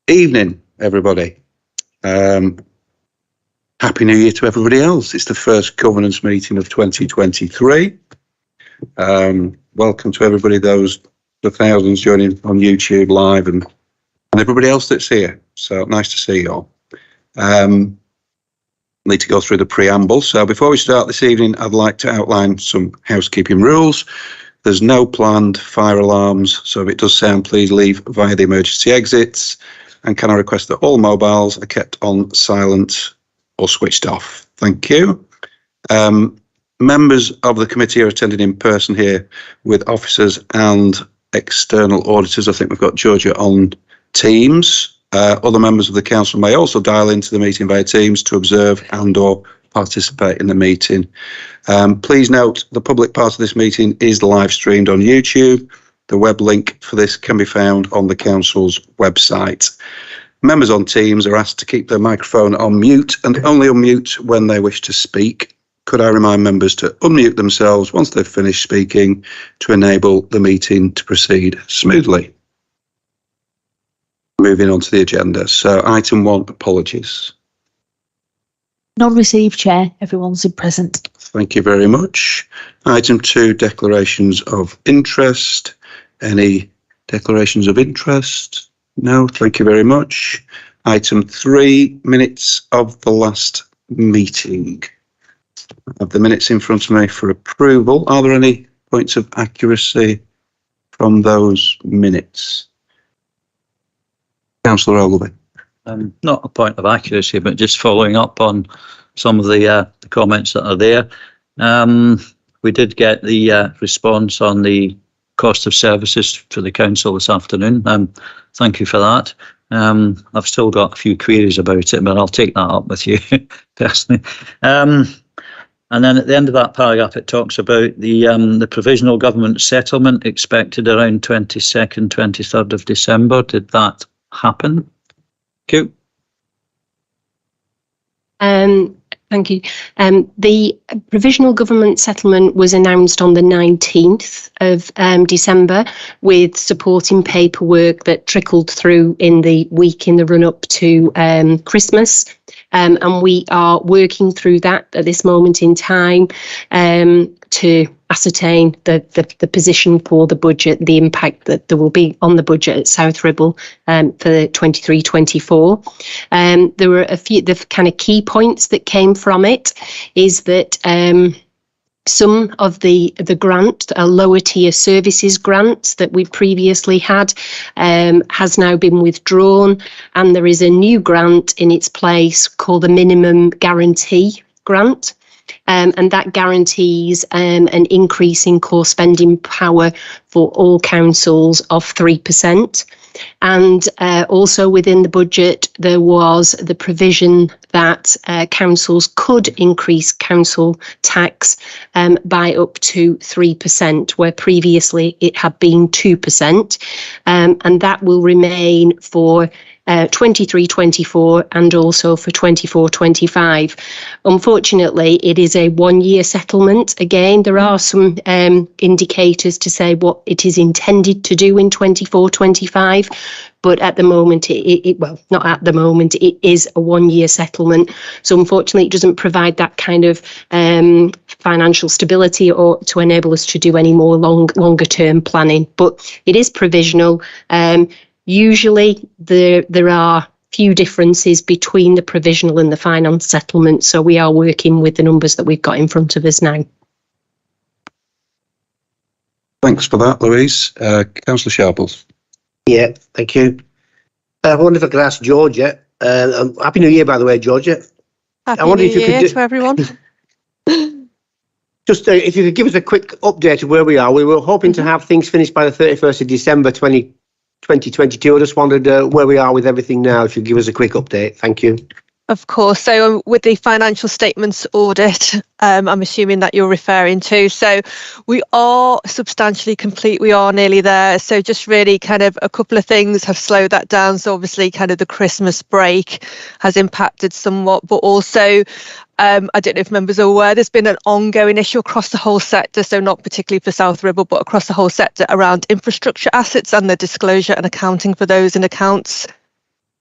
Evening, everybody. Happy New Year to everybody else. It's the first governance meeting of 2023. Welcome to everybody, the thousands joining on YouTube live and everybody else that's here. So nice to see you all. Need to go through the preamble. So before we start this evening, I'd like to outline some housekeeping rules. There's no planned fire alarms, so if it does sound, please leave via the emergency exits. And can I request that all mobiles are kept on silent or switched off? Thank you. Members of the committee are attending in person here with officers and external auditors. I think we've got Georgia on Teams. Other members of the council may also dial into the meeting via Teams to observe and or participate in the meeting. Please note the public part of this meeting is live streamed on YouTube. The web link for this can be found on the council's website. Members on Teams are asked to keep their microphone on mute and only unmute when they wish to speak. Could I remind members to unmute themselves once they've finished speaking to enable the meeting to proceed smoothly? Moving on to the agenda. So item 1, apologies. None received, Chair. Everyone's present. Thank you very much. Item 2, declarations of interest. Any declarations of interest? No, thank you very much. Item 3, minutes of the last meeting. I have the minutes in front of me for approval. Are there any points of accuracy from those minutes? Councillor Ogilvie. Not a point of accuracy, but just following up on some of the comments that are there. We did get the response on the cost of services for the council this afternoon. Thank you for that. I've still got a few queries about it, but I'll take that up with you personally. And then at the end of that paragraph, it talks about the provisional government settlement expected around 22nd, 23rd of December. Did that happen? Thank you. Thank you. The provisional government settlement was announced on the 19th of December with supporting paperwork that trickled through in the week in the run-up to Christmas. And we are working through that at this moment in time to ascertain the position for the budget, the impact that there will be on the budget at South Ribble for the 23-24. There were a few, the kind of key points that came from it is that some of the grant, a lower tier services grant that we previously had, has now been withdrawn, and there is a new grant in its place called the minimum guarantee grant. And that guarantees an increase in core spending power for all councils of 3%. And also within the budget, there was the provision that councils could increase council tax by up to 3%, where previously it had been 2%. And that will remain for 23-24 and also for 24-25. Unfortunately, it is a one-year settlement. Again, there are some indicators to say what it is intended to do in 24-25, but at the moment, well, not at the moment, it is a one-year settlement. So unfortunately, it doesn't provide that kind of financial stability or to enable us to do any more longer-term planning. But it is provisional. Usually there are few differences between the provisional and the final settlement, so we are working with the numbers that we've got in front of us now. Thanks for that, Louise. Councillor Sharples. Yeah, thank you. I wonder if I could ask Georgia. Happy New Year, by the way, Georgia. Happy New Year to everyone. Just if you could give us a quick update of where we are. We were hoping to have things finished by the 31st of December 2022. I just wondered where we are with everything now. If you give us a quick update. Thank you. Of course. So with the financial statements audit, I'm assuming that you're referring to. So we are substantially complete. We are nearly there. So just really kind of a couple of things have slowed that down. So obviously kind of the Christmas break has impacted somewhat, but also I don't know if members are aware, there's been an ongoing issue across the whole sector, so not particularly for South Ribble, but across the whole sector around infrastructure assets and the disclosure and accounting for those in accounts.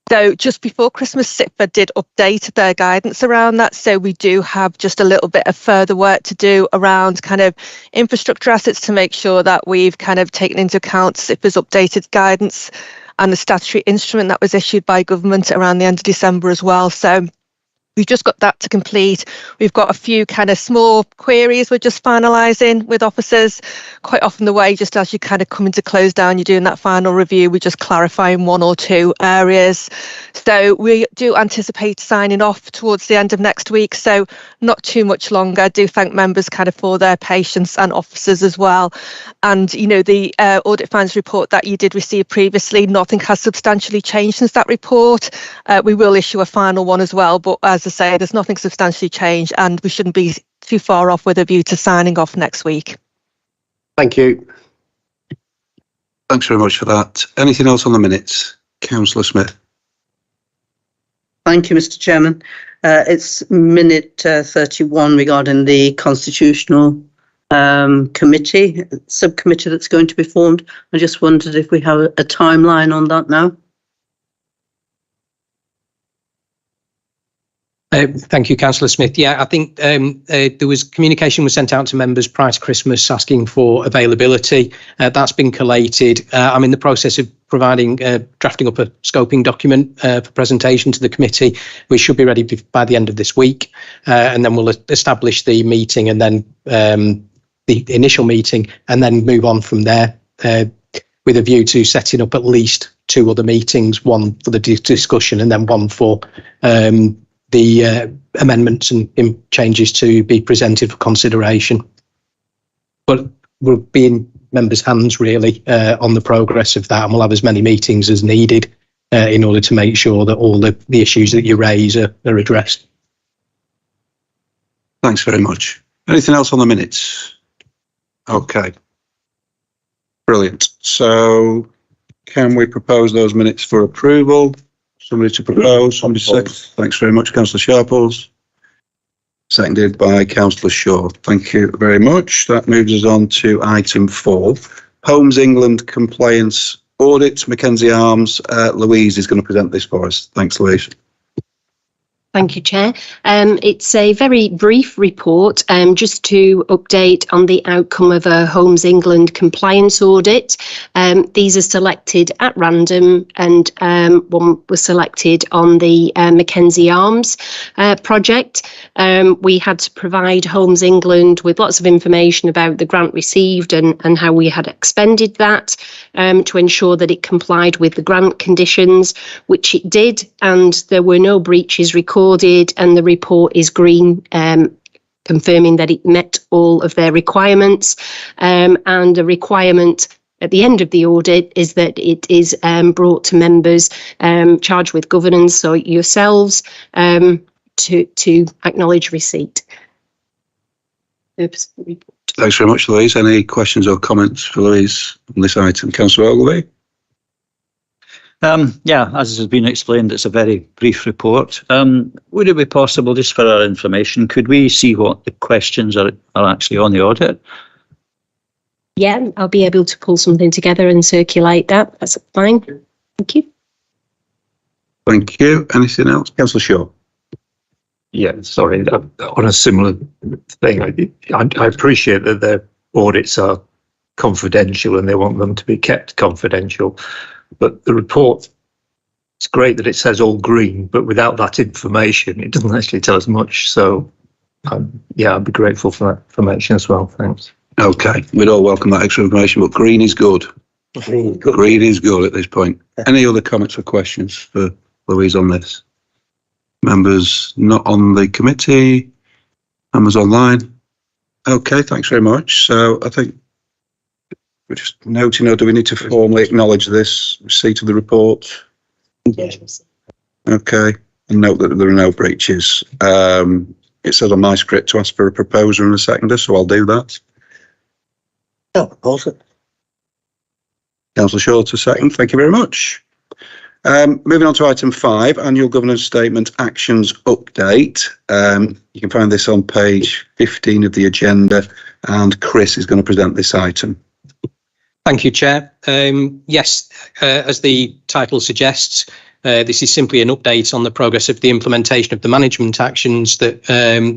So just before Christmas, SIPA did update their guidance around that. So we do have just a little bit of further work to do around kind of infrastructure assets to make sure that we've kind of taken into account SIPA's updated guidance and the statutory instrument that was issued by government around the end of December as well. So we've just got that to complete. We've got a few kind of small queries we're just finalising with officers. Quite often the way, just as you kind of come into close down, you're doing that final review, we're just clarifying one or two areas. So we do anticipate signing off towards the end of next week. So not too much longer. I do thank members kind of for their patience and officers as well. And, you know, the audit finds report that you did receive previously, nothing has substantially changed since that report. We will issue a final one as well, but as I say, there's nothing substantially changed and we shouldn't be too far off with a view to signing off next week. Thank you. Thanks very much for that. Anything else on the minutes? Councillor Smith. Thank you, Mr. Chairman. It's minute 31 regarding the constitutional subcommittee that's going to be formed. I just wondered if we have a timeline on that now. Thank you, Councillor Smith. Yeah, I think there was communication was sent out to members prior to Christmas asking for availability. That's been collated. I'm in the process of drafting up a scoping document for presentation to the committee. We should be ready by the end of this week, and then we'll establish the meeting and then the initial meeting, and then move on from there with a view to setting up at least 2 other meetings, one for the discussion and then one for the amendments and changes to be presented for consideration. But we'll be in members' hands really on the progress of that, and we'll have as many meetings as needed in order to make sure that all the issues that you raise are addressed. Thanks very much. Anything else on the minutes? Okay. Brilliant. So can we propose those minutes for approval? Somebody to propose, somebody to second. Thanks very much, Councillor Sharples. Seconded by Councillor Shaw. Thank you very much. That moves us on to item 4, Homes England Compliance Audit, Mackenzie Arms. Louise is going to present this for us. Thanks, Louise. Thank you, Chair. It's a very brief report just to update on the outcome of a Homes England compliance audit. These are selected at random, and one was selected on the Mackenzie Arms project. We had to provide Homes England with lots of information about the grant received and how we had expended that to ensure that it complied with the grant conditions, which it did, and there were no breaches recorded, and the report is green, confirming that it met all of their requirements. And a requirement at the end of the audit is that it is brought to members charged with governance, so yourselves, to acknowledge receipt. Thanks very much, Louise. Any questions or comments for Louise on this item? Councillor Ogilvie? Yeah, as has been explained, it's a very brief report. Would it be possible, just for our information, could we see what the questions are actually on the audit? Yeah, I'll be able to pull something together and circulate that. That's fine. Thank you. Thank you. Anything else? Councillor Shaw? Yeah, sorry, on a similar thing, I appreciate that their audits are confidential and they want them to be kept confidential. But the report, it's great that it says all green, but without that information, it doesn't actually tell us much. So, yeah, I'd be grateful for that information as well. Thanks. Okay, we'd all welcome that extra information, but green is good. Green is good at this point. Any other comments or questions for Louise on this? Members not on the committee, members online. Okay, thanks very much. So I think we're just noting, or do we need to formally acknowledge this receipt of the report? Yes. Okay, and note that there are no breaches. It says on my script to ask for a proposer and a seconder, so I'll do that. Oh, propose. Councillor Shaw to second. Thank you very much. Moving on to item 5, Annual Governance Statement Actions Update. You can find this on page 15 of the agenda, and Chris is going to present this item. Thank you, Chair. Yes, as the title suggests, This is simply an update on the progress of the implementation of the management actions that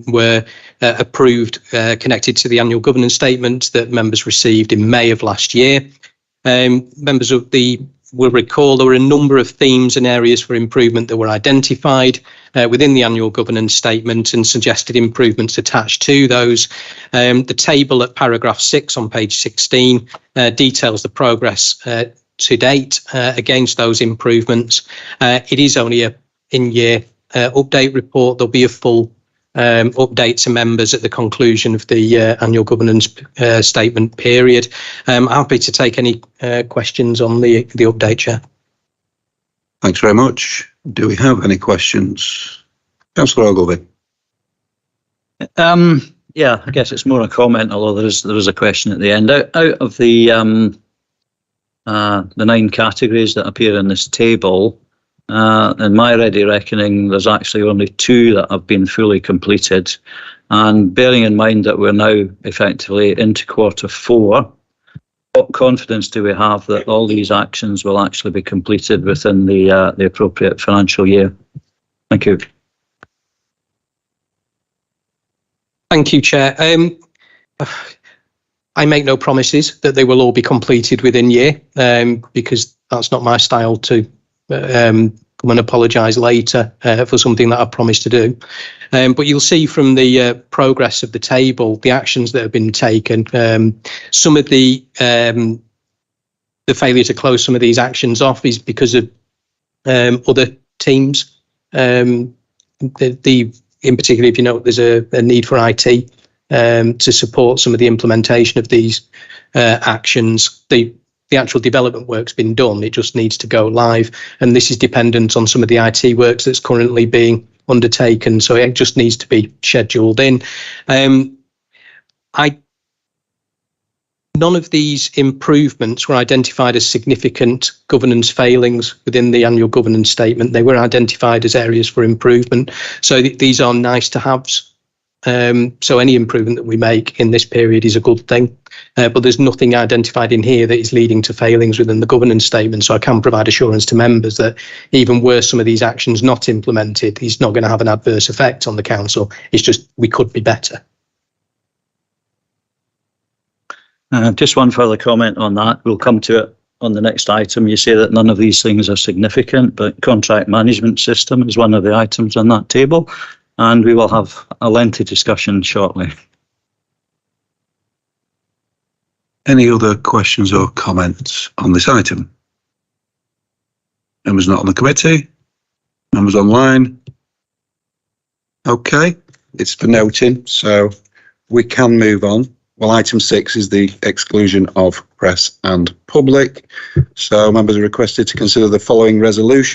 were approved connected to the annual governance statement that members received in May of last year. Members will recall there were a number of themes and areas for improvement that were identified within the annual governance statement and suggested improvements attached to those. The table at paragraph 6 on page 16 details the progress to date against those improvements. It is only a in-year update report. There'll be a full update to members at the conclusion of the annual governance statement period. I'm happy to take any questions on the update, Chair. Thanks very much. Do we have any questions? Councillor Ogilvie. Yeah, I guess it's more a comment, although there is a question at the end. Out of the 9 categories that appear in this table, in my ready reckoning, there's actually only 2 that have been fully completed. And bearing in mind that we're now effectively into Q4, what confidence do we have that all these actions will actually be completed within the appropriate financial year? Thank you. Thank you, Chair. I make no promises that they will all be completed within year, because that's not my style to come and apologise later for something that I promised to do. But you'll see from the progress of the table, the actions that have been taken, some of the failure to close some of these actions off is because of other teams. In particular, if you know, there's a need for IT to support some of the implementation of these actions. The actual development work's been done, it just needs to go live, and this is dependent on some of the IT works that's currently being undertaken, so it just needs to be scheduled in. None of these improvements were identified as significant governance failings within the annual governance statement. They were identified as areas for improvement, so these are nice to haves. So any improvement that we make in this period is a good thing, but there's nothing identified in here that is leading to failings within the governance statement. So I can provide assurance to members that even were some of these actions not implemented, it's not going to have an adverse effect on the council. It's just we could be better. Just one further comment on that. We'll come to it on the next item. You say that none of these things are significant, but contract management system is one of the items on that table, and we will have a lengthy discussion shortly. Any other questions or comments on this item? Members not on the committee? Members online? Okay, it's for noting, so we can move on. Well, item 6 is the exclusion of press and public. So members are requested to consider the following resolution.